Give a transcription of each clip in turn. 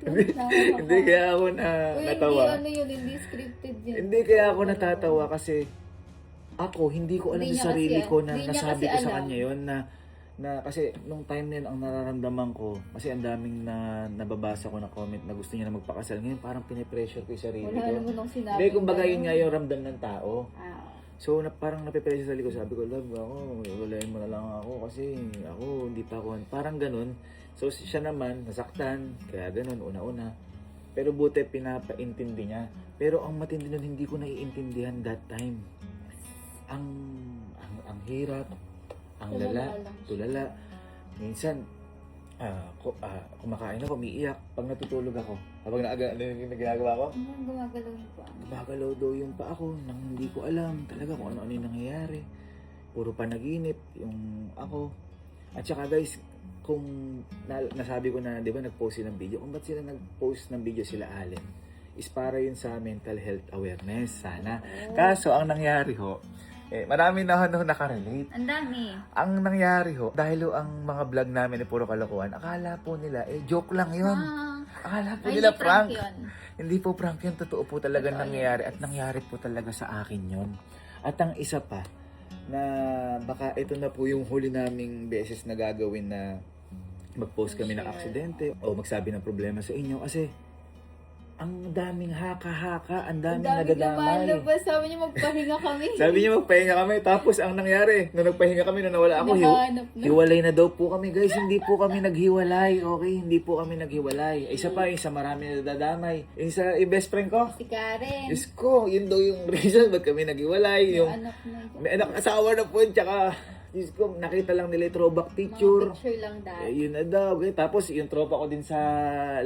Hindi kaya ako natawa. Hindi ano yun, hindi scripted yun. Hindi kaya ako natatawa kasi ako, hindi ko alam Hindi sa niya sarili kasi- ko na hindi niya nasabi kasi ko sa alam. kanya yun na kasi nung time na yun ang nararamdaman ko kasi ang daming nababasa ko na comment na gusto niya na magpakasal. Ngayon parang pinipressure ko yung sarili Wala ko. naman akong sinabi. Hindi, kumbaga yun nga yung ramdam ng tao. Ah, So parang napipressure sa sarili ko. Sabi ko, love ako, walayin mo na lang ako kasi ako hindi pa ako. Parang ganun. So siya naman, nasaktan. Kaya ganun, una-una. Pero buti pinapaintindi niya. Pero ang matindi nun, hindi ko naiintindihan that time. Ang hirap, ang lala, Tulala lang. tulala. Minsan, kumakain ako, umiiyak. Pag natutulog ako, habang ano yung ginagawa ko? gumagalaw yung pa. Gumagalaw daw yung pa ako nang hindi ko alam talaga kung ano-ano yung nangyayari. Puro panaginip yung ako. At saka guys, kung nasabi ko na, di ba, nag-post sila ng video. Kung ba't sila nag-post ng video sila Allen? Is para yun sa mental health awareness, sana. Kaso, ang nangyari ho, marami na nakarelate. Ang dami. Ang nangyari ho, dahil ho, ang mga vlog namin ay puro kalokohan, akala po nila, joke lang yun. Akala po nila prank. Yun. Hindi po prank yun, totoo po talaga nangyayari at nangyari po talaga sa akin yun. At ang isa pa, na baka ito na po yung huli naming beses na gagawin na mag-post kami ng aksidente o magsabi ng problema sa inyo kasi ang daming haka-haka, ang daming nadadamay. lumalabas. Sabi niya magpahinga kami. Sabi niya magpahinga kami, tapos ang nangyari, nung nagpahinga kami, nung nawala ako, Nakahanap na. hiwalay na daw po kami. Guys, hindi po kami naghiwalay, okay? Hindi po kami naghiwalay. Isa pa, isa marami na nadadamay. Yung best friend ko, Si Karen. Diyos ko, yun daw yung reason ba't kami naghiwalay. Yung, Anak na yun. may anak asawa na po, tsaka, Diyos ko, nakita lang nila yung throwback picture. Mga picture lang dahil. Yun na daw. Okay? Tapos, yung tropa ko din sa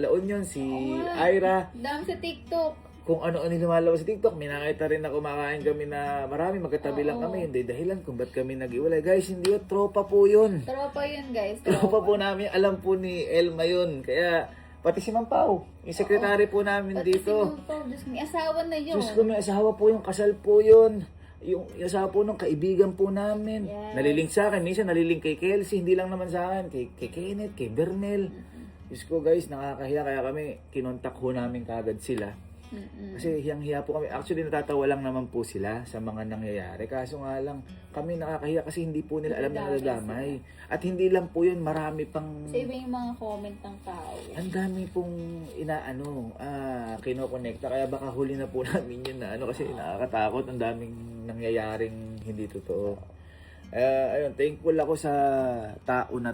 La Union, si Ira. Dami sa TikTok. Kung ano-ano yung lumalabas sa TikTok, may nakita rin na kumakain kami na marami, magkatabi lang kami. Hindi dahilan kung ba't kami nag-iwalay. Guys, hindi yun, tropa po yun. Tropa yun guys. Tropa po namin, alam po ni Elma yun. Kaya, pati si Mang Pao, yung sekretary po namin Pati dito. si Mungpaw, Diyos, may asawa na yun. Diyos ko, may asawa po yung kasal po yun. Yung asawa po nung kaibigan po namin. Yes. Nalilink sa akin. Minsan nalilink kay Kelsey. Hindi lang naman sa akin. Kay Kenneth, kay Bernel. Diyos ko guys, nakakahiya. Kaya kami, kinontak ho namin kagad sila. Kasi hiyang-hiya po kami. Actually, natatawa lang naman po sila sa mga nangyayari. Kaso nga lang, kami nakakahiya kasi hindi po nila alam na nadadamay. At hindi lang po yun, marami pang... Sa iba yung mga comment ng tao. Ang dami pong kinokonekta. Kaya baka huli na po namin yun na kasi nakakatakot. Ang daming nangyayaring hindi totoo. Ayun, thankful ako sa tao na